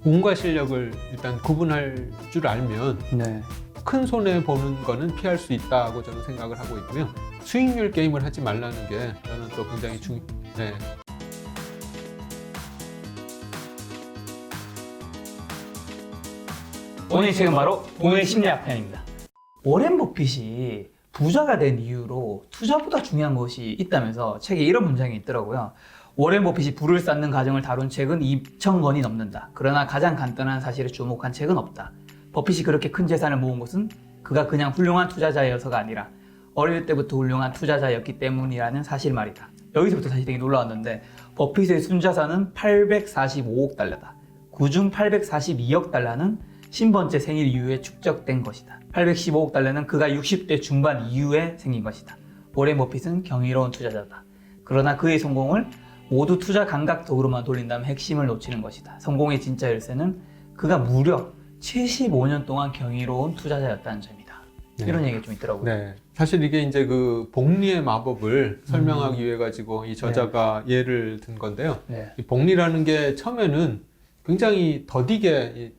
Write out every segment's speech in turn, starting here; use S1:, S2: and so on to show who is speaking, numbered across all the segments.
S1: 운과 실력을 일단 구분할 줄 알면
S2: 네.
S1: 큰 손해 보는 거는 피할 수 있다고 저는 생각을 하고 있고요. 수익률 게임을 하지 말라는 게 저는 또 굉장히 네.
S2: 오늘 지금 바로 돈의 심리학 편입니다. 워렌 버핏이 부자가 된 이유로 투자보다 중요한 것이 있다면서 책에 이런 문장이 있더라고요. 워렌 버핏이 부를 쌓는 과정을 다룬 책은 2,000권이 넘는다. 그러나 가장 간단한 사실에 주목한 책은 없다. 버핏이 그렇게 큰 재산을 모은 것은 그가 그냥 훌륭한 투자자여서가 아니라 어릴 때부터 훌륭한 투자자였기 때문이라는 사실 말이다. 여기서부터 사실 되게 놀라웠는데 버핏의 순자산은 845억 달러다. 그중 842억 달러는 신번째 생일 이후에 축적된 것이다. 815억 달러는 그가 60대 중반 이후에 생긴 것이다. 워렌 버핏은 경이로운 투자자다. 그러나 그의 성공을 모두 투자 감각적으로만 돌린다면 핵심을 놓치는 것이다. 성공의 진짜 열쇠는 그가 무려 75년 동안 경이로운 투자자였다는 점이다.
S1: 네.
S2: 이런 얘기가 좀 있더라고요.
S1: 네. 사실 이게 이제 그 복리의 마법을 설명하기 위해 가지고 이 저자가 예를 든 건데요.
S2: 네.
S1: 이 복리라는 게 처음에는 굉장히 더디게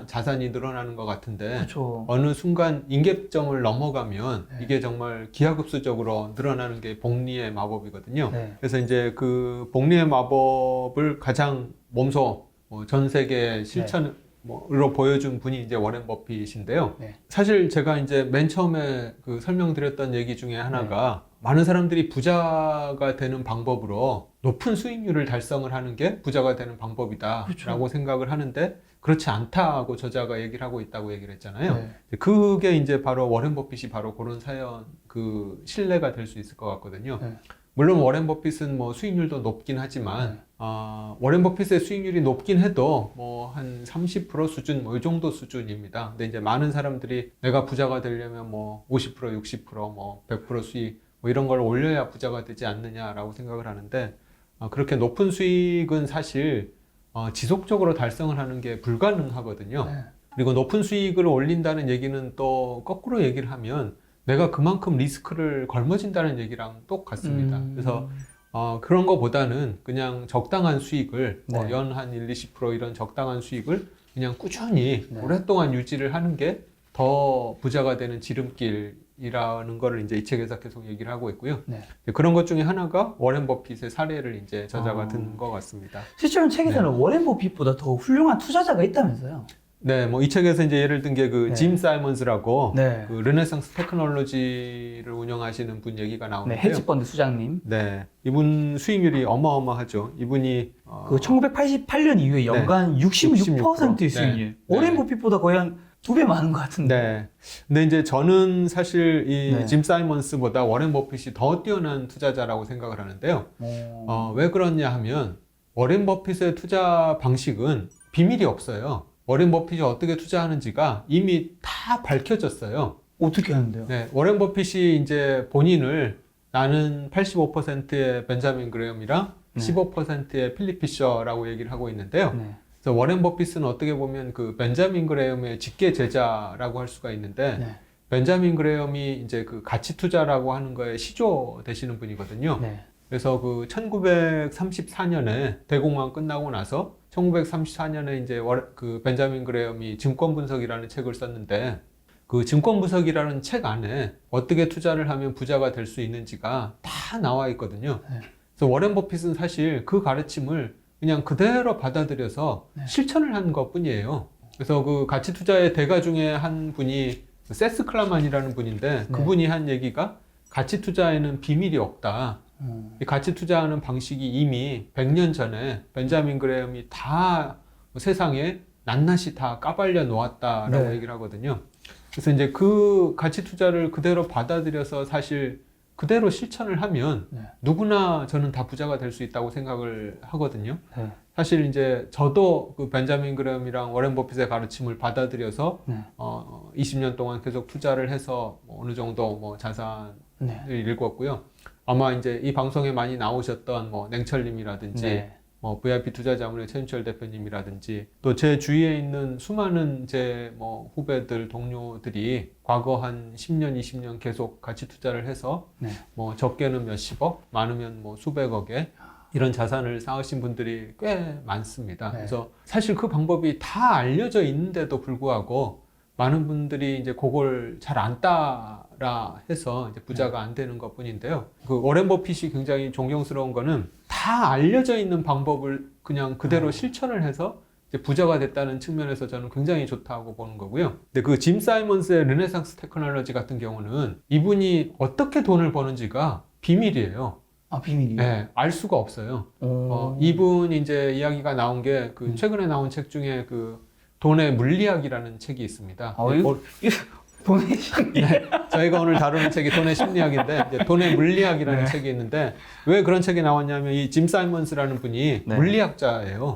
S1: 자산이 늘어나는 것 같은데
S2: 그렇죠.
S1: 어느 순간 임계점을 넘어가면
S2: 네.
S1: 이게 정말 기하급수적으로 늘어나는 게 복리의 마법이거든요.
S2: 네.
S1: 그래서 이제 그 복리의 마법을 가장 몸소 전 세계 실천으로 보여준 분이 이제 워렌 버핏인데요.
S2: 네.
S1: 사실 제가 이제 맨 처음에 그 설명드렸던 얘기 중에 하나가 많은 사람들이 부자가 되는 방법으로 높은 수익률을 달성을 하는 게 부자가 되는 방법이다
S2: 그렇죠.
S1: 라고 생각을 하는데 그렇지 않다고 저자가 얘기를 하고 있다고 얘기를 했잖아요.
S2: 네.
S1: 그게 이제 바로 워렌 버핏이 바로 그런 그 신뢰가 될 수 있을 것 같거든요.
S2: 네.
S1: 물론 워렌 버핏은 뭐 수익률도 높긴 하지만 워렌 버핏의 수익률이 높긴 해도 뭐 한 30% 수준 뭐 이 정도 수준입니다. 근데 이제 많은 사람들이 내가 부자가 되려면 뭐 50%, 60%, 뭐 100% 수익 뭐 이런 걸 올려야 부자가 되지 않느냐라고 생각을 하는데 그렇게 높은 수익은 사실 지속적으로 달성을 하는 게 불가능하거든요.
S2: 네.
S1: 그리고 높은 수익을 올린다는 얘기는 또 거꾸로 얘기를 하면 내가 그만큼 리스크를 걸머진다는 얘기랑 똑같습니다. 그래서 그런 거보다는 그냥 적당한 수익을
S2: 네.
S1: 연 한 1, 20% 이런 적당한 수익을 그냥 꾸준히
S2: 네.
S1: 오랫동안 유지를 하는 게 더 부자가 되는 지름길이라는 거를 이제 이 책에서 계속 얘기를 하고 있고요.
S2: 네.
S1: 그런 것 중에 하나가 워렌 버핏의 사례를 이제 저자가 든 것 같습니다.
S2: 실제로 책에서는 워렌 버핏보다 더 훌륭한 투자자가 있다면서요?
S1: 네, 뭐 이 책에서 이제 예를 든 게 그
S2: 네.
S1: 짐 사이먼스라고
S2: 네.
S1: 그 르네상스 테크놀로지를 운영하시는 분 얘기가
S2: 네,
S1: 나오는데요.
S2: 헤지펀드 수장님.
S1: 네, 이분 수익률이 어마어마하죠. 이분이
S2: 그 1988년 이후에 연간 66%의 수익률.
S1: 네.
S2: 워렌
S1: 네.
S2: 버핏보다 거의 한 2배 많은 것 같은데.
S1: 네. 근데 이제 저는 사실 이
S2: 네.
S1: 짐 사이먼스보다 워렌 버핏이 더 뛰어난 투자자라고 생각을 하는데요. 왜 그러냐 하면 워렌 버핏의 투자 방식은 비밀이 없어요. 워렌 버핏이 어떻게 투자하는지가 이미 다 밝혀졌어요.
S2: 어떻게 하는데요?
S1: 네, 워렌 버핏이 이제 본인을 나는 85%의 벤자민 그레엄이랑
S2: 네.
S1: 15%의 필립 피셔라고 얘기를 하고 있는데요.
S2: 네.
S1: 그래서 워렌 버핏은 어떻게 보면 그 벤자민 그레엄의 직계 제자라고 할 수가 있는데
S2: 네.
S1: 벤자민 그레엄이 이제 그 가치 투자라고 하는 거에 시조 되시는 분이거든요.
S2: 네.
S1: 그래서 그 1934년에 대공황 끝나고 나서 1934년에 이제 그 벤자민 그레엄이 증권 분석이라는 책을 썼는데 그 증권 분석이라는 책 안에 어떻게 투자를 하면 부자가 될 수 있는지가 다 나와 있거든요.
S2: 네.
S1: 그래서 워렌 버핏은 사실 그 가르침을 그냥 그대로 받아들여서
S2: 네.
S1: 실천을 한 것 뿐이에요. 그래서 그 가치 투자의 대가 중에 한 분이 세스 클라만이라는 분인데
S2: 네.
S1: 그분이 한 얘기가 가치 투자에는 비밀이 없다. 이 가치 투자하는 방식이 이미 100년 전에 벤자민 그레엄이 다 세상에 낱낱이 다 까발려 놓았다라고
S2: 네.
S1: 얘기를 하거든요. 그래서 이제 그 가치 투자를 그대로 받아들여서 사실 그대로 실천을 하면
S2: 네.
S1: 누구나 저는 다 부자가 될 수 있다고 생각을 하거든요.
S2: 네.
S1: 사실 이제 저도 그 벤자민 그레엄이랑 워렌 버핏의 가르침을 받아들여서
S2: 네.
S1: 20년 동안 계속 투자를 해서 어느 정도 뭐 자산을
S2: 네.
S1: 읽었고요. 아마 이제 이 방송에 많이 나오셨던 뭐 냉철님이라든지
S2: 네.
S1: 뭐 VIP 투자자문의 최윤철 대표님이라든지 또 제 주위에 있는 수많은 제 뭐 후배들 동료들이 과거 한 10년 20년 계속 가치 투자를 해서
S2: 네.
S1: 뭐 적게는 몇십억 많으면 뭐 수백억에 이런 자산을 쌓으신 분들이 꽤 많습니다.
S2: 네.
S1: 그래서 사실 그 방법이 다 알려져 있는데도 불구하고 많은 분들이 이제 그걸 잘 안 따라 해서 이제 부자가 안 되는 것 뿐인데요. 그 워렌 버핏이 굉장히 존경스러운 거는 다 알려져 있는 방법을 그냥 그대로 실천을 해서 이제 부자가 됐다는 측면에서 저는 굉장히 좋다고 보는 거고요. 근데 그 짐 사이먼스의 르네상스 테크놀로지 같은 경우는 이분이 어떻게 돈을 버는지가 비밀이에요.
S2: 아, 비밀이요?
S1: 네, 알 수가 없어요.
S2: 오.
S1: 이분 이제 이야기가 나온 게 그 최근에 나온 책 중에 그 돈의 물리학이라는 책이 있습니다.
S2: 이거 돈의 심리.
S1: 네, 저희가 오늘 다루는 책이 돈의 심리학인데 이제 돈의 물리학이라는
S2: 네.
S1: 책이 있는데 왜 그런 책이 나왔냐면 이 짐 사이먼스라는 분이
S2: 네.
S1: 물리학자예요.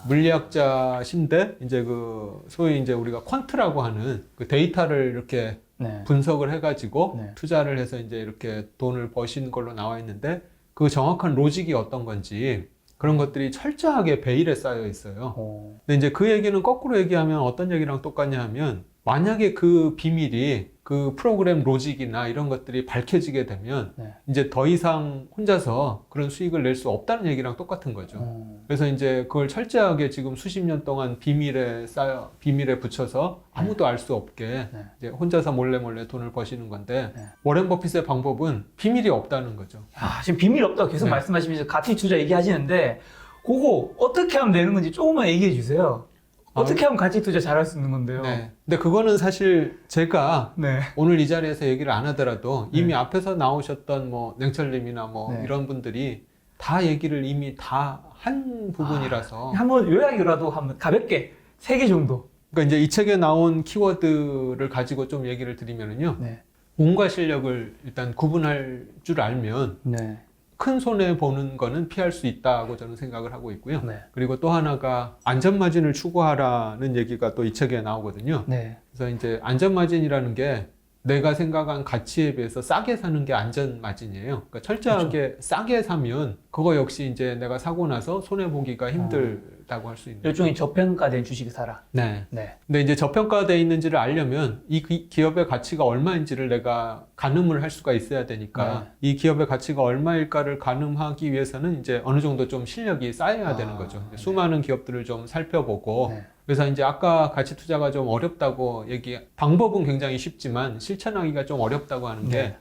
S1: 물리학자신데 이제 그 소위 이제 우리가 퀀트라고 하는 그 데이터를 이렇게
S2: 네.
S1: 분석을 해가지고
S2: 네.
S1: 투자를 해서 이제 이렇게 돈을 버신 걸로 나와 있는데 그 정확한 로직이 어떤 건지 그런 것들이 철저하게 베일에 쌓여 있어요.
S2: 오.
S1: 근데 이제 그 얘기는 거꾸로 얘기하면 어떤 얘기랑 똑같냐 하면 만약에 그 비밀이 그 프로그램 로직이나 이런 것들이 밝혀지게 되면
S2: 네.
S1: 이제 더 이상 혼자서 그런 수익을 낼 수 없다는 얘기랑 똑같은 거죠.
S2: 오.
S1: 그래서 이제 그걸 철저하게 지금 수십 년 동안 비밀에 붙여서 아무도 알 수 없게
S2: 네.
S1: 이제 혼자서 몰래 돈을 버시는 건데
S2: 네.
S1: 워렌 버핏의 방법은 비밀이 없다는 거죠.
S2: 지금 비밀 없다고 계속
S1: 네.
S2: 말씀하시면서 가치 투자 얘기하시는데 그거 어떻게 하면 되는 건지 조금만 얘기해 주세요. 어떻게 하면 가치 투자 잘할 수 있는 건데요?
S1: 네. 근데 그거는 사실 제가
S2: 네.
S1: 오늘 이 자리에서 얘기를 안 하더라도 이미
S2: 네.
S1: 앞에서 나오셨던 뭐 냉철님이나 뭐
S2: 네.
S1: 이런 분들이 다 얘기를 이미 다 한 부분이라서
S2: 한번 요약이라도 한번 가볍게 3개 정도.
S1: 그러니까 이제 이 책에 나온 키워드를 가지고 좀 얘기를 드리면은요.
S2: 네.
S1: 운과 실력을 일단 구분할 줄 알면
S2: 네.
S1: 큰 손해 보는 거는 피할 수 있다고 저는 생각을 하고 있고요.
S2: 네.
S1: 그리고 또 하나가 안전마진을 추구하라는 얘기가 또 이 책에 나오거든요.
S2: 네.
S1: 그래서 이제 안전마진이라는 게 내가 생각한 가치에 비해서 싸게 사는 게 안전마진이에요. 그러니까 철저하게 싸게 사면 그거 역시 이제 내가 사고 나서 손해보기가 힘들다고 할 수 있는.
S2: 일종의 저평가된 주식을 사라.
S1: 네.
S2: 네.
S1: 근데 이제 저평가되어 있는지를 알려면 이 기업의 가치가 얼마인지를 내가 가늠을 할 수가 있어야 되니까 이 기업의 가치가 얼마일까를 가늠하기 위해서는 이제 어느 정도 좀 실력이 쌓여야 되는 거죠.
S2: 네.
S1: 수많은 기업들을 좀 살펴보고
S2: 네.
S1: 그래서 이제 아까 가치 투자가 좀 어렵다고 방법은 굉장히 쉽지만 실천하기가 좀 어렵다고 하는 게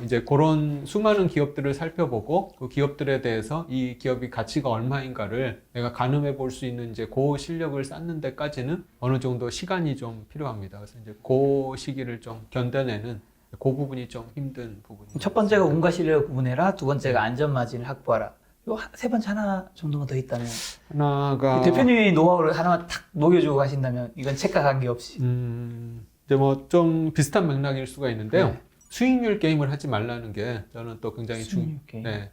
S1: 이제 그런 수많은 기업들을 살펴보고 그 기업들에 대해서 이 기업이 가치가 얼마인가를 내가 가늠해 볼 수 있는 이제 그 실력을 쌓는 데까지는 어느 정도 시간이 좀 필요합니다. 그래서 이제 그 시기를 좀 견뎌내는 그 부분이 좀 힘든 부분입니다.
S2: 첫 번째가 운과 실력을 구분해라. 두 번째가 안전마진을 확보하라. 요 세 번째 하나 정도만 더 있다면
S1: 하나가
S2: 대표님이 노하우를 하나만 탁 녹여주고 가신다면 이건 책과 관계없이
S1: 이제 뭐 좀 비슷한 맥락일 수가 있는데요.
S2: 네.
S1: 수익률 게임을 하지 말라는 게 저는 또 굉장히
S2: 수익률 게임.
S1: 네.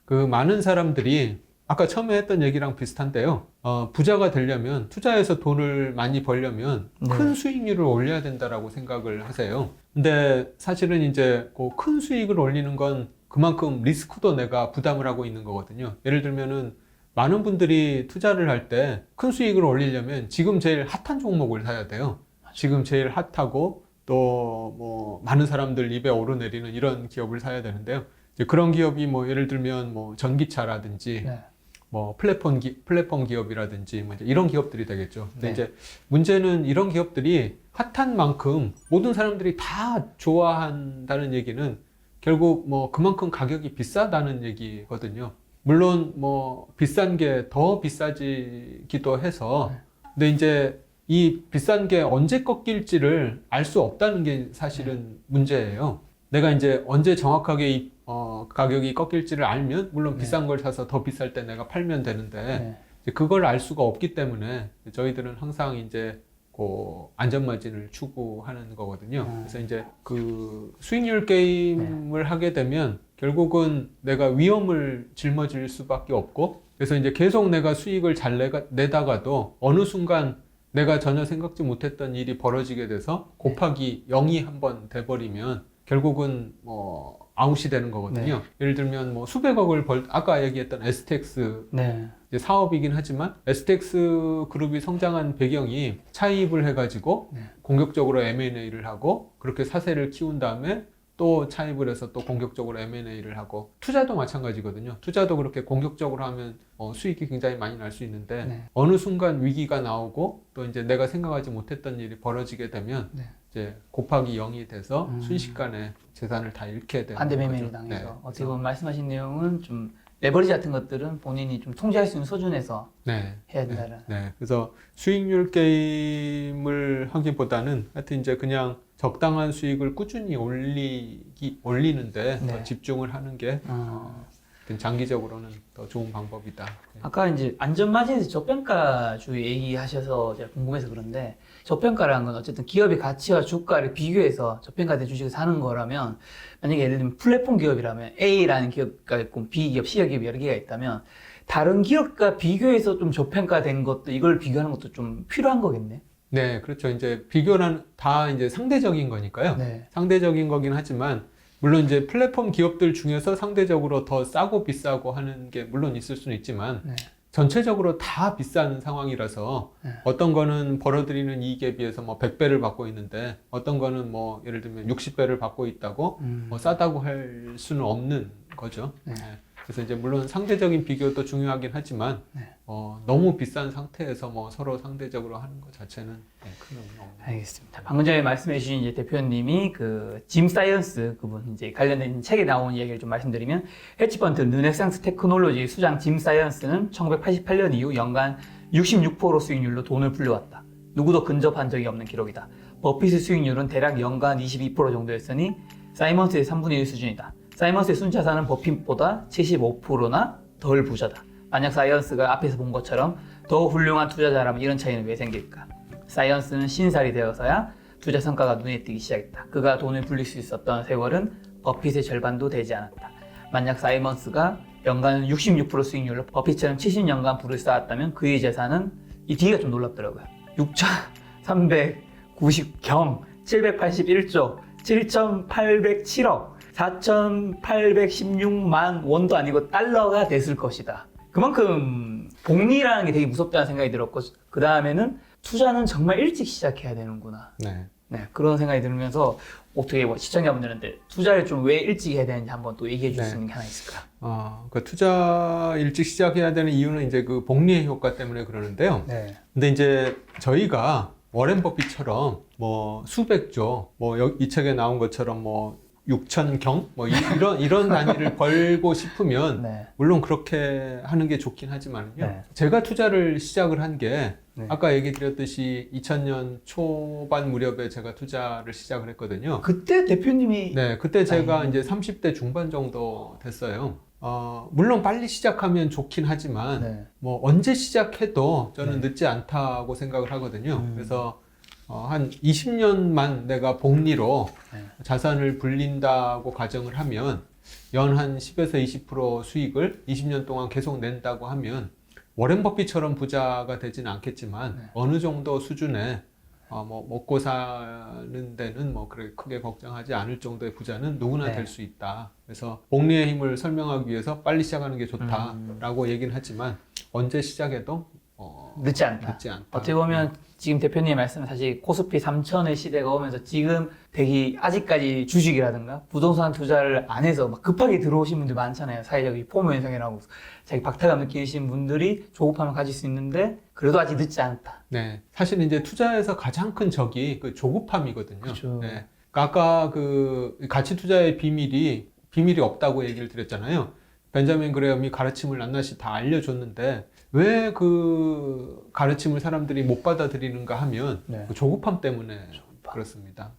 S1: 그 많은 사람들이 아까 처음에 했던 얘기랑 비슷한데요. 부자가 되려면 투자해서 돈을 많이 벌려면
S2: 네.
S1: 큰 수익률을 올려야 된다라고 생각을 하세요. 근데 사실은 이제 그 큰 수익을 올리는 건 그만큼 리스크도 내가 부담을 하고 있는 거거든요. 예를 들면은 많은 분들이 투자를 할 때 큰 수익을 올리려면 지금 제일 핫한 종목을 사야 돼요. 지금 제일 핫하고 또 뭐 많은 사람들 입에 오르내리는 이런 기업을 사야 되는데요. 이제 그런 기업이 뭐 예를 들면 뭐 전기차라든지
S2: 네.
S1: 뭐 플랫폼 기업이라든지 뭐 이제 이런 기업들이 되겠죠. 근데
S2: 네.
S1: 이제 문제는 이런 기업들이 핫한 만큼 모든 사람들이 다 좋아한다는 얘기는 결국 뭐 그만큼 가격이 비싸다는 얘기거든요. 물론 뭐 비싼 게 더 비싸지기도 해서 근데 이제 이 비싼 게 언제 꺾일지를 알 수 없다는 게 사실은 문제예요. 내가 이제 언제 정확하게 이 가격이 꺾일지를 알면 물론 비싼 걸 사서 더 비쌀 때 내가 팔면 되는데
S2: 네.
S1: 이제 그걸 알 수가 없기 때문에 저희들은 항상 이제 그 안전마진을 추구하는 거거든요. 그래서 이제 그 수익률 게임을 하게 되면 결국은 내가 위험을 짊어질 수밖에 없고 그래서 이제 계속 내가 수익을 잘 내다가도 어느 순간 내가 전혀 생각지 못했던 일이 벌어지게 돼서 곱하기 0이 한번 돼버리면 결국은 뭐 아웃이 되는 거거든요. 예를 들면 뭐 수백억을 아까 얘기했던 STX
S2: 네.
S1: 이제 사업이긴 하지만 STX 그룹이 성장한 배경이 차입을 해가지고 공격적으로 M&A를 하고 그렇게 사세를 키운 다음에 또 차입을 해서 또 공격적으로 M&A를 하고 투자도 마찬가지거든요. 투자도 그렇게 공격적으로 하면 수익이 굉장히 많이 날 수 있는데
S2: 네.
S1: 어느 순간 위기가 나오고 또 이제 내가 생각하지 못했던 일이 벌어지게 되면
S2: 네.
S1: 이제 곱하기 0이 돼서 순식간에 재산을 다 잃게 되는
S2: 반대 매매를
S1: 거죠.
S2: 당해서
S1: 네.
S2: 어떻게 보면 말씀하신 내용은 좀 레버리지 같은 것들은 본인이 좀 통제할 수 있는 수준에서
S1: 네.
S2: 해야 된다는.
S1: 네. 그래서 수익률 게임을 하기보다는 하여튼 이제 그냥 적당한 수익을 꾸준히 올리는데
S2: 네.
S1: 더 집중을 하는 게 하여튼 장기적으로는 더 좋은 방법이다. 네.
S2: 아까 이제 안전마진에서 저평가주의 얘기하셔서 제가 궁금해서 그런데 저평가라는 건 어쨌든 기업의 가치와 주가를 비교해서 저평가된 주식을 사는 거라면 만약에 예를 들면 플랫폼 기업이라면 A라는 기업가 있고 B 기업, C 기업 여러 개가 있다면 다른 기업과 비교해서 좀 저평가된 것도 이걸 비교하는 것도 좀 필요한 거겠네.
S1: 네, 그렇죠. 이제 비교는 다 이제 상대적인 거니까요.
S2: 네.
S1: 상대적인 거긴 하지만 물론 이제 플랫폼 기업들 중에서 상대적으로 더 싸고 비싸고 하는 게 물론 있을 수는 있지만
S2: 네.
S1: 전체적으로 다 비싼 상황이라서
S2: 네.
S1: 어떤 거는 벌어들이는 이익에 비해서 뭐 100배를 받고 있는데 어떤 거는 뭐 예를 들면 60배를 받고 있다고 뭐 싸다고 할 수는 없는 거죠.
S2: 네.
S1: 네. 그래서 이제 물론 상대적인 비교도 중요하긴 하지만
S2: 네.
S1: 너무 비싼 상태에서 뭐 서로 상대적으로 하는 것 자체는 큰 의미는 없는.
S2: 알겠습니다. 방금 전에 말씀해 주신 이제 대표님이 그 짐 사이언스 그분 이제 관련된 책에 나온 이야기를 좀 말씀드리면 헤지펀드 르네상스 테크놀로지 수장 짐 사이언스는 1988년 이후 연간 66% 수익률로 돈을 불려왔다. 누구도 근접한 적이 없는 기록이다. 버핏의 수익률은 대략 연간 22% 정도였으니 사이먼스의 3분의 1 수준이다. 사이먼스의 순자산은 버핏보다 75%나 덜 부자다. 만약 사이언스가 앞에서 본 것처럼 더 훌륭한 투자자라면 이런 차이는 왜 생길까? 사이언스는 50살이 되어서야 투자 성과가 눈에 띄기 시작했다. 그가 돈을 불릴 수 있었던 세월은 버핏의 절반도 되지 않았다. 만약 사이먼스가 연간 66% 수익률로 버핏처럼 70년간 부를 쌓았다면 그의 재산은 이 뒤가 좀 놀랍더라고요. 6,390경 781조 7,807억 4,816만 원도 아니고 달러가 됐을 것이다. 그만큼 복리라는 게 되게 무섭다는 생각이 들었고 그 다음에는 투자는 정말 일찍 시작해야 되는구나.
S1: 네.
S2: 네, 그런 생각이 들면서 어떻게 뭐 시청자분들한테 투자를 좀 왜 일찍 해야 되는지 한번 또 얘기해 줄 수 있는 게 하나 있을까요?
S1: 그 투자 일찍 시작해야 되는 이유는 이제 그 복리의 효과 때문에 그러는데요.
S2: 네.
S1: 근데 이제 저희가 워렌 버핏처럼 뭐 수백조, 뭐 이 책에 나온 것처럼 뭐 6천경 뭐 이런 단위를 벌고 싶으면
S2: 네.
S1: 물론 그렇게 하는 게 좋긴 하지만요.
S2: 네.
S1: 제가 투자를 시작을 한 게
S2: 네.
S1: 아까 얘기 드렸듯이 2000년 초반 무렵에 제가 투자를 시작을 했거든요.
S2: 그때 대표님이
S1: 네, 그때 제가 이제 30대 중반 정도 됐어요. 물론 빨리 시작하면 좋긴 하지만
S2: 네.
S1: 뭐 언제 시작해도 저는 늦지 않다고 생각을 하거든요. 그래서 한 20년만 내가 복리로
S2: 네.
S1: 자산을 불린다고 가정을 하면 연 한 10에서 20% 수익을 20년 동안 계속 낸다고 하면 워렌 버핏처럼 부자가 되지는 않겠지만
S2: 네.
S1: 어느 정도 수준에 뭐 먹고 사는 데는 뭐 그렇게 크게 걱정하지 않을 정도의 부자는 누구나
S2: 네.
S1: 될 수 있다. 그래서 복리의 힘을 설명하기 위해서 빨리 시작하는 게 좋다라고 얘기는 하지만 언제 시작해도
S2: 늦지 않다.
S1: 늦지 않다.
S2: 어떻게 보면 지금 대표님의 말씀은 사실 코스피 3천의 시대가 오면서 지금 되게 아직까지 주식이라든가 부동산 투자를 안 해서 막 급하게 들어오신 분들 많잖아요. 사회적 포모 현상이라고 자기 박탈감 느끼시는 분들이 조급함을 가질 수 있는데 그래도 아직 늦지 않다.
S1: 네, 사실 이제 투자에서 가장 큰 적이 그 조급함이거든요.
S2: 그렇죠.
S1: 네. 아까 그 가치 투자의 비밀이 없다고 얘기를 드렸잖아요. 벤자민 그레엄이 가르침을 낱낱이 다 알려줬는데 왜 그 가르침을 사람들이 못 받아들이는가 하면
S2: 네.
S1: 그 조급함 때문에 그렇습니다.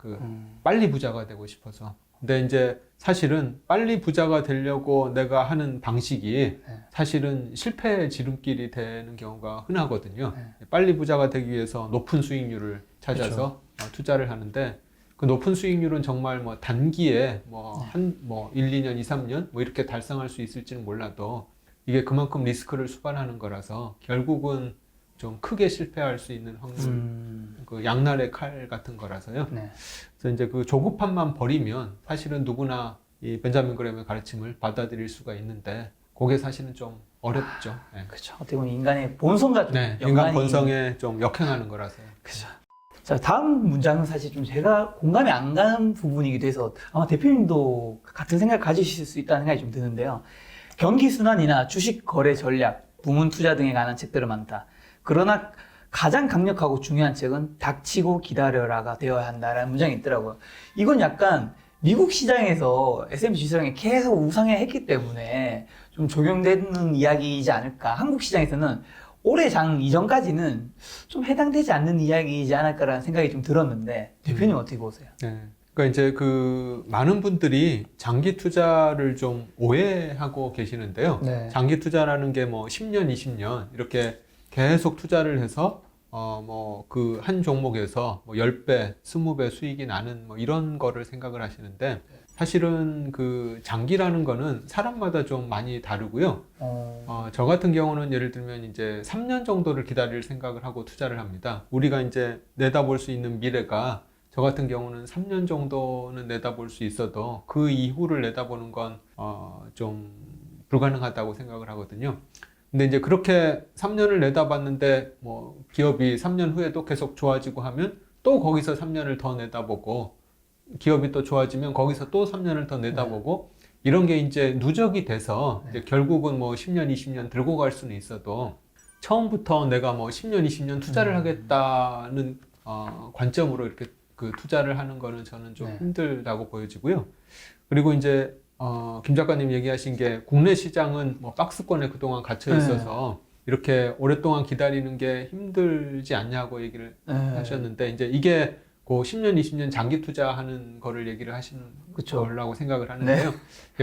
S1: 빨리 부자가 되고 싶어서. 근데 이제 사실은 빨리 부자가 되려고 내가 하는 방식이 사실은 실패의 지름길이 되는 경우가 흔하거든요. 빨리 부자가 되기 위해서 높은 수익률을 찾아서 투자를 하는데 그 높은 수익률은 정말 뭐 단기에 뭐 1, 2년, 2, 3년 뭐 이렇게 달성할 수 있을지는 몰라도 이게 그만큼 리스크를 수반하는 거라서 결국은 좀 크게 실패할 수 있는 확률, 그 양날의 칼 같은 거라서요.
S2: 네.
S1: 그래서 이제 그 조급함만 버리면 사실은 누구나 이 벤자민 그램의 가르침을 받아들일 수가 있는데 그게 사실은 좀 어렵죠. 네.
S2: 그렇죠. 어떻게 보면 인간의 본성과 좀
S1: 네,
S2: 연관이
S1: 인간 본성에 좀 역행하는 거라서요.
S2: 그렇죠. 자, 다음 문장은 사실 좀 제가 공감이 안 가는 부분이기도 해서 아마 대표님도 같은 생각 가지실 수 있다는 생각이 좀 드는데요. 경기 순환이나 주식 거래 전략, 부문 투자 등에 관한 책들은 많다. 그러나 가장 강력하고 중요한 책은 닥치고 기다려라가 되어야 한다라는 문장이 있더라고요. 이건 약간 미국 시장에서 S&P 지수량이 계속 우상향했기 때문에 좀 적용되는 이야기이지 않을까. 한국 시장에서는 올해 장 이전까지는 좀 해당되지 않는 이야기이지 않을까라는 생각이 좀 들었는데 대표님 어떻게 보세요?
S1: 네. 그러니까 이제 그 많은 분들이 장기 투자를 좀 오해하고 계시는데요.
S2: 네.
S1: 장기 투자라는 게 뭐 10년, 20년 이렇게 계속 투자를 해서 뭐 그 한 종목에서 뭐 10배, 20배 수익이 나는 뭐 이런 거를 생각을 하시는데 사실은 그 장기라는 거는 사람마다 좀 많이 다르고요. 저 같은 경우는 예를 들면 이제 3년 정도를 기다릴 생각을 하고 투자를 합니다. 우리가 이제 내다볼 수 있는 미래가 저 같은 경우는 3년 정도는 내다볼 수 있어도 그 이후를 내다보는 건 좀 불가능하다고 생각을 하거든요. 근데 이제 그렇게 3년을 내다봤는데 뭐 기업이 3년 후에도 계속 좋아지고 하면 또 거기서 3년을 더 내다보고 기업이 또 좋아지면 거기서 또 3년을 더 내다보고 이런 게 이제 누적이 돼서 이제 결국은 뭐 10년, 20년 들고 갈 수는 있어도 처음부터 내가 뭐 10년, 20년 투자를 하겠다는 관점으로 이렇게 그 투자를 하는 거는 저는 좀 힘들다고 보여지고요. 그리고 이제 김 작가님 얘기하신 게 국내 시장은 뭐 박스권에 그동안 갇혀 있어서 이렇게 오랫동안 기다리는 게 힘들지 않냐고 얘기를 하셨는데 이제 이게 그 10년, 20년 장기 투자하는 거를 얘기를 하시는 거라고 생각을 하는데요.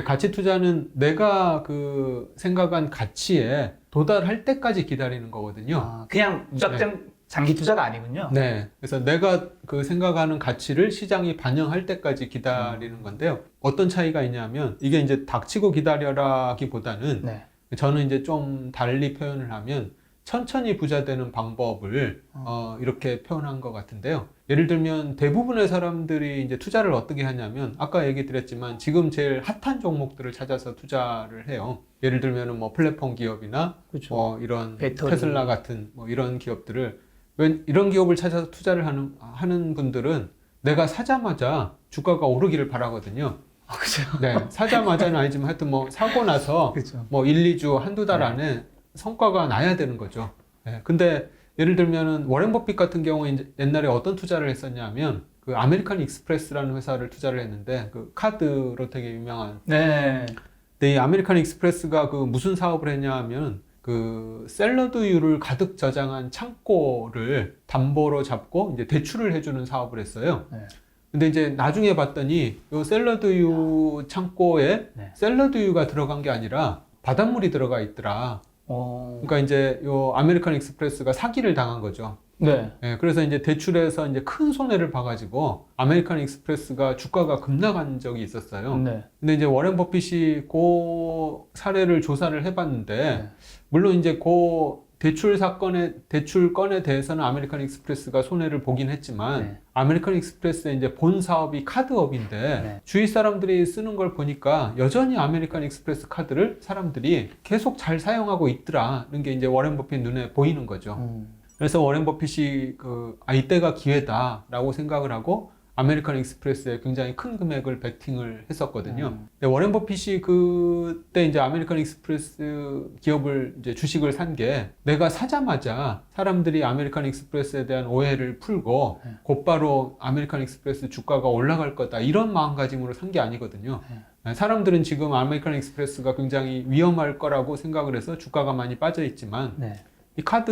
S1: 가치 투자는 내가 그 생각한 가치에 도달할 때까지 기다리는 거거든요.
S2: 그냥 무작정 장기 투자가 아니군요.
S1: 네. 그래서 내가 그 생각하는 가치를 시장이 반영할 때까지 기다리는 건데요. 어떤 차이가 있냐면 이게 이제 닥치고 기다려라기보다는 저는 이제 좀 달리 표현을 하면 천천히 부자 되는 방법을 이렇게 표현한 것 같은데요. 예를 들면 대부분의 사람들이 이제 투자를 어떻게 하냐면 아까 얘기 드렸지만 지금 제일 핫한 종목들을 찾아서 투자를 해요. 예를 들면 뭐 플랫폼 기업이나 뭐 이런
S2: 배터리.
S1: 테슬라 같은 뭐 이런 기업들을 이런 기업을 찾아서 투자를 하는 분들은 내가 사자마자 주가가 오르기를 바라거든요.
S2: 그렇죠.
S1: 네, 사자마자는 아니지만 하여튼 뭐 사고 나서 뭐 1, 2주, 한두 달 안에 성과가 나야 되는 거죠. 네, 근데 예를 들면은 워렌 버핏 같은 경우에 이제 옛날에 어떤 투자를 했었냐면 그 아메리칸 익스프레스라는 회사를 투자를 했는데 그 카드로 되게 유명한. 근데 이 아메리칸 익스프레스가 그 무슨 사업을 했냐 하면 그 샐러드유를 가득 저장한 창고를 담보로 잡고 이제 대출을 해주는 사업을 했어요. 근데 이제 나중에 봤더니 이 샐러드유 창고에 샐러드유가 들어간 게 아니라 바닷물이 들어가 있더라. 그러니까 이제 요 아메리칸 익스프레스가 사기를 당한 거죠. 그래서 이제 대출해서 이제 큰 손해를 봐가지고 아메리칸 익스프레스가 주가가 급락한 적이 있었어요. 근데 이제 워렌 버핏이 그 사례를 조사를 해봤는데 물론 이제 그 대출 건에 대해서는 아메리칸 익스프레스가 손해를 보긴 했지만 아메리칸 익스프레스의 이제 본 사업이 카드업인데 주위 사람들이 쓰는 걸 보니까 여전히 아메리칸 익스프레스 카드를 사람들이 계속 잘 사용하고 있더라는 게 이제 워렌 버핏 눈에 보이는 거죠. 그래서 워렌 버핏이 이때가 기회다라고 생각을 하고 아메리칸 익스프레스에 굉장히 큰 금액을 베팅을 했었거든요. 근데 워렌 버핏이 그때 이제 아메리칸 익스프레스 기업을 이제 주식을 산 게 내가 사자마자 사람들이 아메리칸 익스프레스에 대한 오해를 풀고 곧바로 아메리칸 익스프레스 주가가 올라갈 거다 이런 마음가짐으로 산 게 아니거든요. 사람들은 지금 아메리칸 익스프레스가 굉장히 위험할 거라고 생각을 해서 주가가 많이 빠져 있지만 이 카드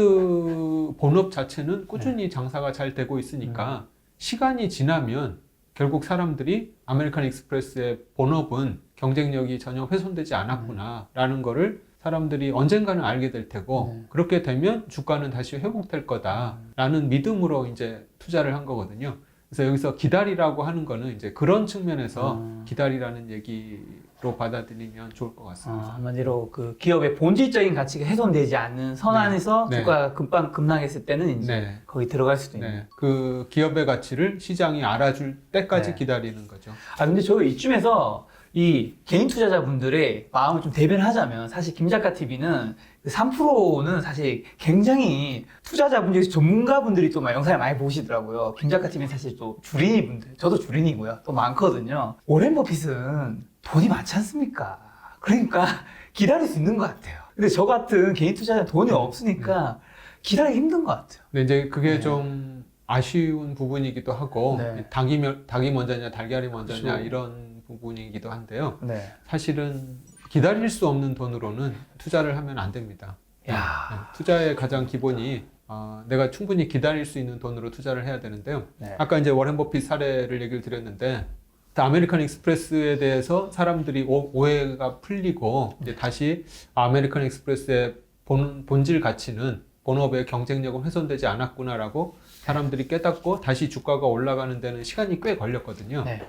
S1: 본업 자체는 꾸준히 장사가 잘 되고 있으니까 시간이 지나면 결국 사람들이 아메리칸 익스프레스의 본업은 경쟁력이 전혀 훼손되지 않았구나 라는 거를 사람들이 언젠가는 알게 될 테고 그렇게 되면 주가는 다시 회복될 거다 라는 믿음으로 이제 투자를 한 거거든요. 그래서 여기서 기다리라고 하는 거는 이제 그런 측면에서 기다리라는 얘기로 받아들이면 좋을 것 같습니다.
S2: 한마디로 그 기업의 본질적인 가치가 훼손되지 않는 선 안에서 주가가 급락했을 때는 이제 거기 들어갈 수도 있는.
S1: 그 기업의 가치를 시장이 알아줄 때까지 기다리는 거죠.
S2: 근데 저 이쯤에서 이 개인 투자자분들의 마음을 좀 대변하자면 사실 김 작가 TV는 3%는 사실 굉장히 투자자분들, 전문가분들이 또 막 영상을 많이 보시더라고요. 김 작가팀이 사실 또 주린이 분들, 저도 주린이고요. 또 많거든요. 워렌 버핏은 돈이 많지 않습니까? 그러니까 기다릴 수 있는 것 같아요. 근데 저 같은 개인 투자자는 돈이 없으니까 기다리기 힘든 것 같아요.
S1: 근데 이제 그게
S2: 네.
S1: 좀 아쉬운 부분이기도 하고
S2: 네.
S1: 닭이 먼저냐 달걀이 먼저냐
S2: 그렇죠.
S1: 이런 부분이기도 한데요.
S2: 네.
S1: 사실은 기다릴 수 없는 돈으로는 투자를 하면 안 됩니다.
S2: 야.
S1: 투자의 가장 기본이 내가 충분히 기다릴 수 있는 돈으로 투자를 해야 되는데요.
S2: 네.
S1: 아까 이제 워렌 버핏 사례를 얘기를 드렸는데 아메리칸 익스프레스에 대해서 사람들이 오해가 풀리고 이제 다시 아메리칸 익스프레스의 본질 가치는 본업의 경쟁력은 훼손되지 않았구나라고 사람들이 깨닫고 다시 주가가 올라가는 데는 시간이 꽤 걸렸거든요.
S2: 네.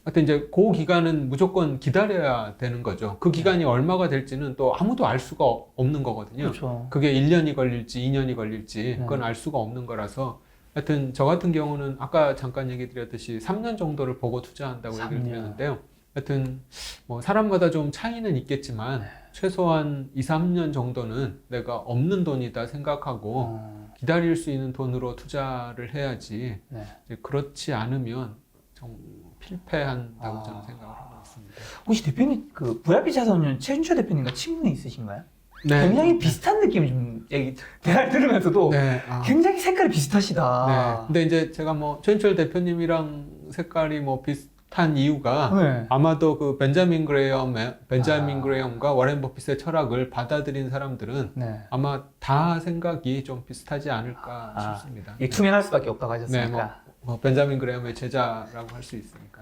S1: 하여튼 이제 그 기간은 무조건 기다려야 되는 거죠. 그 기간이 얼마가 될지는 또 아무도 알 수가 없는 거거든요.
S2: 그렇죠.
S1: 그게 1년이 걸릴지 2년이 걸릴지
S2: 네.
S1: 그건 알 수가 없는 거라서 하여튼 저 같은 경우는 아까 잠깐 얘기 드렸듯이 3년 정도를 보고 투자한다고 얘기를
S2: 3년.
S1: 드렸는데요. 하여튼 뭐 사람마다 좀 차이는 있겠지만 최소한 2, 3년 정도는 내가 없는 돈이다 생각하고 기다릴 수 있는 돈으로 투자를 해야지
S2: 네.
S1: 이제 그렇지 않으면 좀 필패한다고 저는
S2: 아.
S1: 생각을 하고 있습니다.
S2: 혹시 대표님 그 VIP 자산운용 최준철 대표님과 친분이 있으신가요?
S1: 네.
S2: 굉장히 비슷한 느낌 좀 얘기 대화를 들으면서도
S1: 네.
S2: 굉장히 색깔이 비슷하시다.
S1: 네. 근데 이제 제가 뭐 최인철 대표님이랑 색깔이 뭐 비슷한 이유가
S2: 네.
S1: 아마도 그 벤자민 그레이엄과 워렌 버핏의 철학을 받아들인 사람들은
S2: 네.
S1: 아마 다 생각이 좀 비슷하지 않을까
S2: 아.
S1: 싶습니다.
S2: 이게 투명할 수밖에 없다고
S1: 네,
S2: 하셨으니까.
S1: 뭐 벤자민 그레이엄의 제자라고 할 수 있으니까.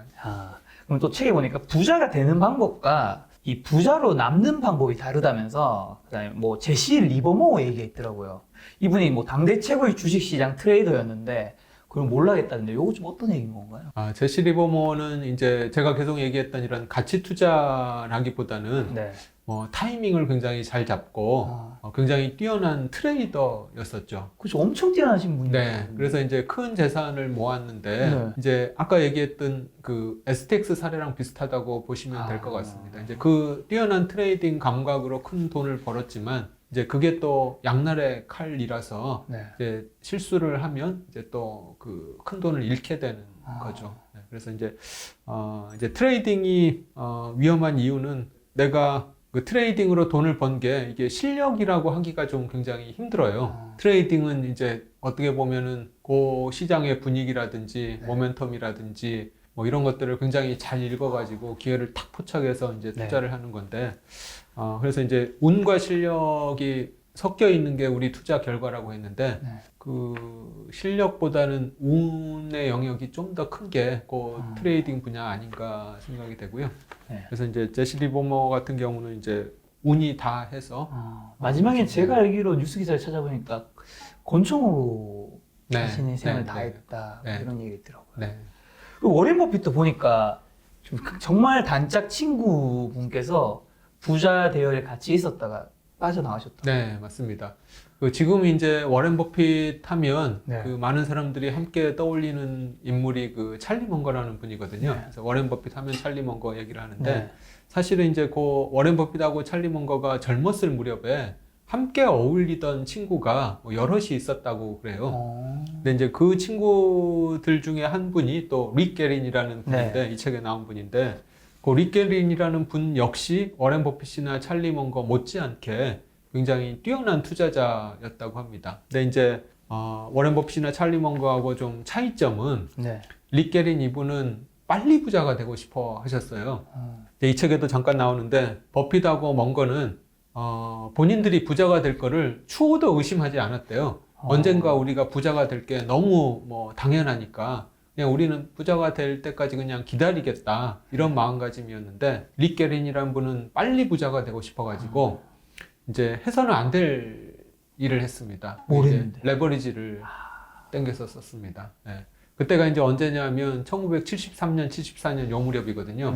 S2: 그럼 또 책에 보니까 부자가 되는 방법과 이 부자로 남는 방법이 다르다면서 그다음에 뭐 제시 리버모 얘기가 있더라고요. 이분이 뭐 당대 최고의 주식시장 트레이더였는데 그걸 몰라겠다는데 요거 좀 어떤 얘기인 건가요?
S1: 제시 리버모어는 이제 제가 계속 얘기했던 이런 가치 투자라기보다는
S2: 네.
S1: 타이밍을 굉장히 잘 잡고 굉장히 뛰어난 트레이더였었죠.
S2: 그렇죠. 엄청 뛰어나신 분이에요.
S1: 네, 그래서 이제 큰 재산을 모았는데
S2: 네.
S1: 이제 아까 얘기했던 그 STX 사례랑 비슷하다고 보시면 될 것 같습니다. 이제 그 뛰어난 트레이딩 감각으로 큰 돈을 벌었지만 이제 그게 또 양날의 칼이라서
S2: 네.
S1: 이제 실수를 하면 이제 또 그 큰 돈을 잃게 되는 거죠. 네, 그래서 이제 트레이딩이 위험한 이유는 내가 그 트레이딩으로 돈을 번 게 이게 실력이라고 하기가 좀 굉장히 힘들어요. 트레이딩은 이제 어떻게 보면은 그 시장의 분위기라든지 모멘텀이라든지 뭐 이런 것들을 굉장히 잘 읽어가지고 기회를 탁 포착해서 이제 투자를 하는 건데, 그래서 이제 운과 실력이 섞여 있는 게 우리 투자 결과라고 했는데, 그 실력보다는 운의 영역이 좀 더 큰 게 그 트레이딩 분야 아닌가 생각이 되고요. 그래서 이제 제시 리버머 같은 경우는 이제 운이 다 해서
S2: 마지막에 제가 알기로 뉴스 기사를 찾아보니까 권총으로 자신의 생을 다했다 이런 얘기 있더라고요.
S1: 네.
S2: 그리고 워렌 버핏도 보니까 좀 정말 단짝 친구분께서 부자 대열에 같이 있었다가 빠져나가셨다.
S1: 네, 맞습니다. 그 지금 이제 워렌 버핏 하면 그 많은 사람들이 함께 떠올리는 인물이 그 찰리 먼거라는 분이거든요. 그래서 워렌 버핏 하면 찰리 먼거 얘기를 하는데 사실은 이제 그 워렌 버핏하고 찰리 먼거가 젊었을 무렵에 함께 어울리던 친구가 뭐 여럿이 있었다고 그래요. 근데 이제 그 친구들 중에 한 분이 또 릭 게린이라는 분인데 이 책에 나온 분인데 그 릭 게린이라는 분 역시 워렌 버핏이나 찰리 먼거 못지않게 굉장히 뛰어난 투자자였다고 합니다. 근데 이제 워렌 버핏이나 찰리 먼거하고 좀 차이점은 릭 게린 이분은 빨리 부자가 되고 싶어 하셨어요. 이 책에도 잠깐 나오는데 버핏하고 먼거는 본인들이 부자가 될 거를 추호도 의심하지 않았대요. 언젠가 우리가 부자가 될 게 너무 뭐 당연하니까 그냥 우리는 부자가 될 때까지 그냥 기다리겠다 이런 마음가짐이었는데 릭 게린이라는 분은 빨리 부자가 되고 싶어가지고 이제 해서는 안 될 일을 했습니다. 이제 레버리지를 땡겨서 썼습니다. 네. 그때가 이제 언제냐면 1973년, 74년 요 무렵이거든요.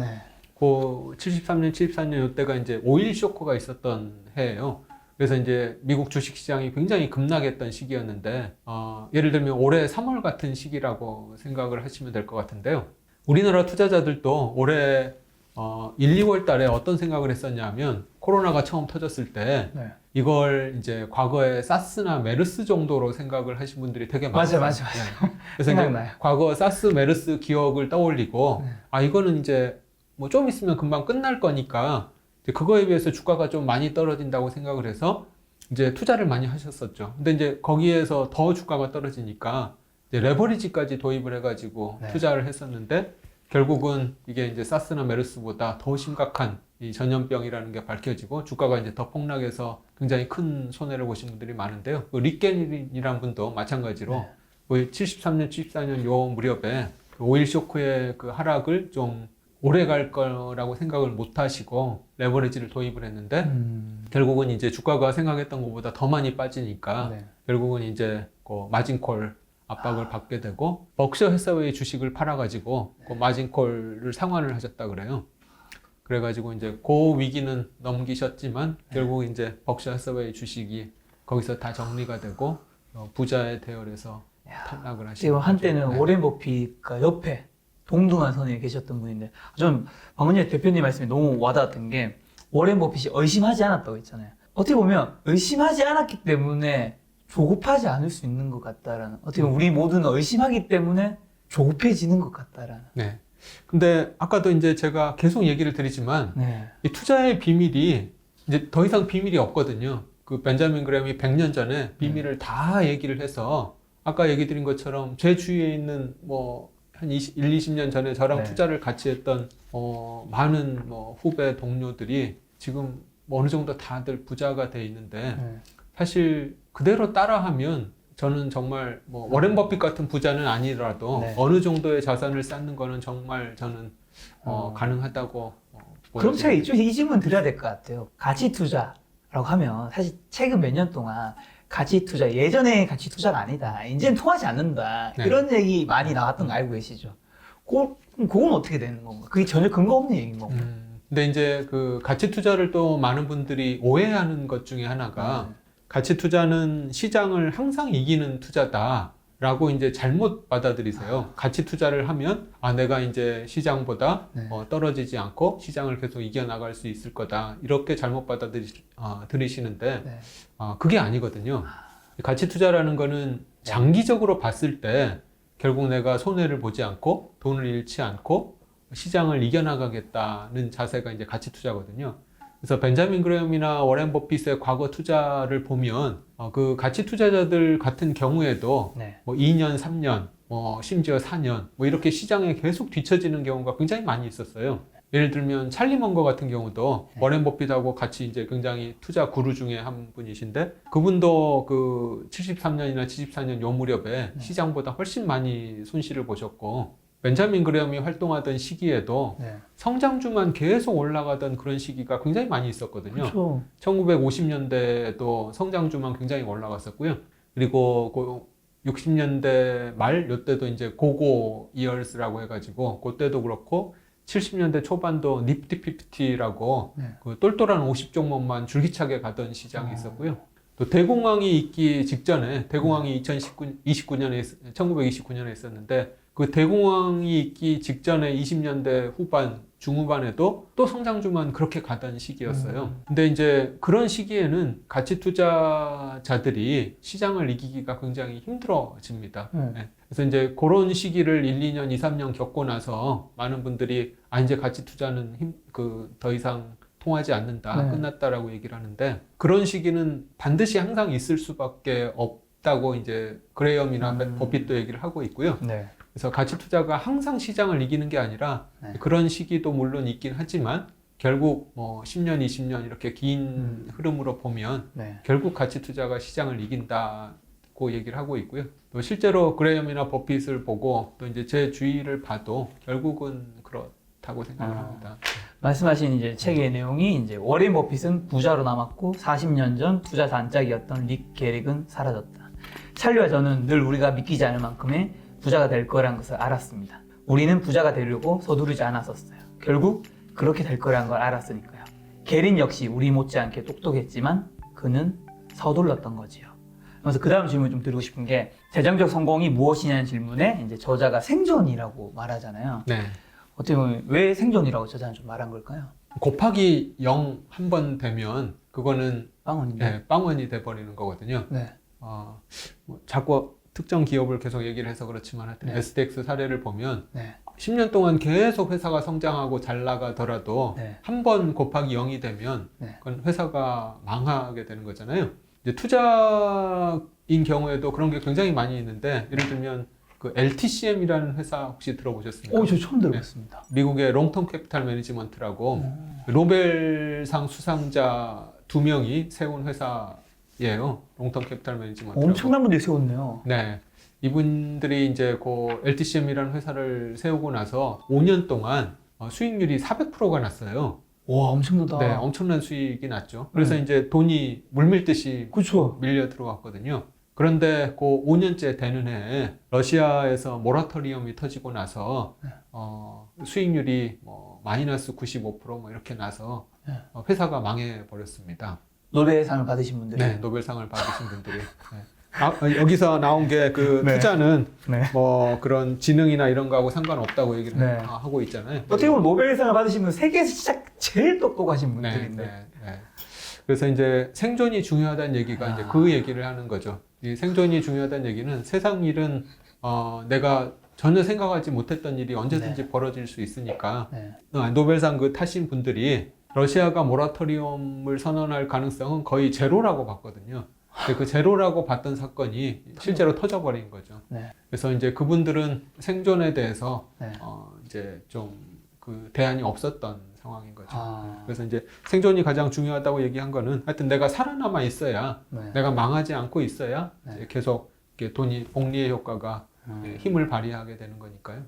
S1: 그 73년, 74년 이때가 이제 오일 쇼크가 있었던 해예요. 그래서 이제 미국 주식시장이 굉장히 급락했던 시기였는데 예를 들면 올해 3월 같은 시기라고 생각을 하시면 될 것 같은데요. 우리나라 투자자들도 올해 1, 2월 달에 어떤 생각을 했었냐면 코로나가 처음 터졌을 때
S2: 네.
S1: 이걸 이제 과거에 사스나 메르스 정도로 생각을 하신 분들이 되게 많아요.
S2: 맞아.
S1: 네. 그래서 이제
S2: 생각나요.
S1: 과거 사스, 메르스 기억을 떠올리고
S2: 네.
S1: 아 이거는 이제 뭐 좀 있으면 금방 끝날 거니까 이제 그거에 비해서 주가가 좀 많이 떨어진다고 생각을 해서 이제 투자를 많이 하셨었죠. 근데 이제 거기에서 더 주가가 떨어지니까 이제 레버리지까지 도입을 해가지고
S2: 네.
S1: 투자를 했었는데 결국은 이게 이제 사스나 메르스보다 더 심각한 이 전염병이라는 게 밝혀지고 주가가 이제 더 폭락해서 굉장히 큰 손해를 보신 분들이 많은데요. 그 릭겐이라는 분도 마찬가지로
S2: 네.
S1: 거의 73년, 74년 요 무렵에 그 오일 쇼크의 그 하락을 좀 오래 갈 거라고 생각을 못 하시고 레버리지를 도입을 했는데 결국은 이제 주가가 생각했던 것보다 더 많이 빠지니까
S2: 네.
S1: 결국은 이제 그 마진콜 압박을 받게 되고 벅셔 해서웨이 주식을 팔아가지고 그 마진콜을 상환을 하셨다 그래요. 그래가지고 이제 그 위기는 넘기셨지만 결국 이제 벅셔 해서웨이 주식이 거기서 다 정리가 되고 부자의 대열에서 탈락을 하시고
S2: 지금 한때는 오렌 버핏과 옆에 동등한 선에 계셨던 분인데 좀 방금 전에 대표님 말씀이 너무 와닿았던 게 오렌 버핏이 의심하지 않았다고 했잖아요. 어떻게 보면 의심하지 않았기 때문에 조급하지 않을 수 있는 것 같다라는, 어떻게 보면 우리 모두는 의심하기 때문에 조급해지는 것 같다라는.
S1: 네. 근데 아까도 이제 제가 계속 얘기를 드리지만
S2: 네.
S1: 이 투자의 비밀이 이제 더 이상 비밀이 없거든요. 그 벤자민 그램이 100년 전에 비밀을 다 얘기를 해서 아까 얘기 드린 것처럼 제 주위에 있는 뭐 한 1, 20년 전에 저랑
S2: 네.
S1: 투자를 같이 했던 많은 뭐 후배 동료들이 지금 뭐 어느 정도 다들 부자가 돼 있는데
S2: 네.
S1: 사실 그대로 따라하면 저는 정말 뭐 워렌 버핏 같은 부자는 아니라도
S2: 네.
S1: 어느 정도의 자산을 쌓는 거는 정말 저는 가능하다고
S2: 그럼 제가
S1: 보여집니다.
S2: 이 질문 드려야 될 것 같아요. 가치 투자라고 하면 사실 최근 몇 년 동안 가치 투자, 예전에 가치 투자가 아니다, 이제는 통하지 않는다,
S1: 네.
S2: 이런 얘기 많이 나왔던 거 알고 계시죠? 그건 어떻게 되는 건가? 그게 전혀 근거 없는 얘기인 건가?
S1: 근데 이제 그 가치 투자를 또 많은 분들이 오해하는 것 중에 하나가 가치 투자는 시장을 항상 이기는 투자다라고 이제 잘못 받아들이세요. 가치 투자를 하면 아 내가 이제 시장보다
S2: 네.
S1: 떨어지지 않고 시장을 계속 이겨나갈 수 있을 거다 이렇게 잘못 받아들이시는데
S2: 네.
S1: 그게 아니거든요. 가치 투자라는 거는 장기적으로 봤을 때 결국 내가 손해를 보지 않고 돈을 잃지 않고 시장을 이겨나가겠다는 자세가 이제 가치 투자거든요. 그래서 벤자민 그레엄이나 워렌 버핏의 과거 투자를 보면 그 가치 투자자들 같은 경우에도
S2: 네.
S1: 뭐 2년, 3년, 심지어 4년 뭐 이렇게 시장에 계속 뒤처지는 경우가 굉장히 많이 있었어요. 예를 들면 찰리 먼거 같은 경우도 워렌 버핏하고 같이 이제 굉장히 투자 구루 중에 한 분이신데 그분도 그 73년이나 74년 요 무렵에 시장보다 훨씬 많이 손실을 보셨고 벤자민 그레엄이 활동하던 시기에도
S2: 네.
S1: 성장주만 계속 올라가던 그런 시기가 굉장히 많이 있었거든요.
S2: 그렇죠.
S1: 1950년대에도 성장주만 굉장히 올라갔었고요. 그리고 60년대 말 요때도 이제 고고 이어스라고 해가지고 그때도 그렇고 70년대 초반도 니프티 피프티라고
S2: 네.
S1: 그 똘똘한 50종목만 줄기차게 가던 시장이 있었고요. 또 대공황이 있기 직전에 대공황이 1929년에 있었는데 그 대공황이 있기 직전에 20년대 후반 중후반에도 또 성장주만 그렇게 가던 시기였어요. 근데 이제 그런 시기에는 가치 투자자들이 시장을 이기기가 굉장히 힘들어집니다. 네. 그래서 이제 그런 시기를 1, 2년, 2, 3년 겪고 나서 많은 분들이 이제 가치 투자는 더 이상 통하지 않는다,
S2: 네.
S1: 끝났다라고 얘기를 하는데 그런 시기는 반드시 항상 있을 수밖에 없다고 이제 그레엄이나 버핏도 얘기를 하고 있고요.
S2: 네.
S1: 그래서 가치 투자가 항상 시장을 이기는 게 아니라
S2: 네.
S1: 그런 시기도 물론 있긴 하지만 결국 뭐 10년, 20년 이렇게 긴 흐름으로 보면
S2: 네.
S1: 결국 가치 투자가 시장을 이긴다고 얘기를 하고 있고요. 또 실제로 그레엄이나 버핏을 보고 또 이제 제 주위를 봐도 결국은 그렇다고 생각을 합니다.
S2: 말씀하신 이제 책의 내용이 이제 워렌 버핏은 부자로 남았고 40년 전 투자 단짝이었던 릭 게릭은 사라졌다. 찰리와 저는 늘 우리가 믿기지 않을 만큼의 부자가 될 거란 것을 알았습니다. 우리는 부자가 되려고 서두르지 않았었어요. 결국 그렇게 될 거란 걸 알았으니까요. 게린 역시 우리 못지않게 똑똑했지만 그는 서둘렀던 거지요. 그래서 그 다음 질문 좀 드리고 싶은 게 재정적 성공이 무엇이냐는 질문에 이제 저자가 생존이라고 말하잖아요.
S1: 네.
S2: 어떻게 보면 왜 생존이라고 저자는 좀 말한 걸까요?
S1: 곱하기 0 한 번 되면 그거는
S2: 빵원인데.
S1: 예, 빵원이 돼버리는 거거든요.
S2: 네.
S1: 뭐 자꾸 특정 기업을 계속 얘기를 해서 그렇지만 하여튼
S2: 네.
S1: SDX 사례를 보면
S2: 네.
S1: 10년 동안 계속 회사가 성장하고 잘 나가더라도
S2: 네.
S1: 한 번 곱하기 0이 되면
S2: 네.
S1: 그건 회사가 망하게 되는 거잖아요. 이제 투자인 경우에도 그런 게 굉장히 많이 있는데 예를 들면 그 LTCM이라는 회사 혹시 들어보셨습니까?
S2: 오, 저 처음 들어봤습니다.
S1: 미국의 롱텀 캐피탈 매니지먼트라고 노벨상 수상자 2명이 세운 회사예요. 롱텀 캐피탈 매니지먼트라고.
S2: 엄청난 분들이 세웠네요.
S1: 네. 이분들이 이제 그 LTCM이라는 회사를 세우고 나서 5년 동안 수익률이 400%가 났어요.
S2: 와, 엄청나다.
S1: 네, 엄청난 수익이 났죠. 그래서 이제 돈이 물밀듯이
S2: 그렇죠.
S1: 밀려 들어갔거든요. 그런데 그 5년째 되는 해에 러시아에서 모라토리엄이 터지고 나서
S2: 네.
S1: 수익률이 뭐 마이너스 95%뭐 이렇게 나서
S2: 네.
S1: 회사가 망해 버렸습니다.
S2: 노벨상을 받으신 분들이.
S1: 네, 노벨상을 받으신 분들이. 네. 여기서 나온 게 그
S2: 네.
S1: 투자는
S2: 네.
S1: 뭐 그런 지능이나 이런 거하고 상관없다고 얘기를
S2: 네.
S1: 하고 있잖아요.
S2: 어떻게 보면 노벨상을 받으신 분 세계에서 진짜 제일 똑똑하신
S1: 네,
S2: 분들인데.
S1: 네, 네. 그래서 이제 생존이 중요하다는 얘기가 이제
S2: 아.
S1: 그 얘기를 하는 거죠. 이 생존이 중요하다는 얘기는 세상 일은 내가 전혀 생각하지 못했던 일이 언제든지 벌어질 수 있으니까
S2: 네.
S1: 노벨상 그 타신 분들이 러시아가 모라토리엄을 선언할 가능성은 거의 제로라고 봤거든요. 근데 그 제로라고 봤던 사건이 실제로 터져버린 거죠.
S2: 네.
S1: 그래서 이제 그분들은 생존에 대해서
S2: 네.
S1: 이제 좀 그 대안이 없었던 상황인 거죠.
S2: 아.
S1: 그래서 이제 생존이 가장 중요하다고 얘기한 거는 하여튼 내가 살아남아 있어야
S2: 네.
S1: 내가 망하지 않고 있어야
S2: 네.
S1: 이제 계속 이렇게 복리의 효과가 힘을 발휘하게 되는 거니까요.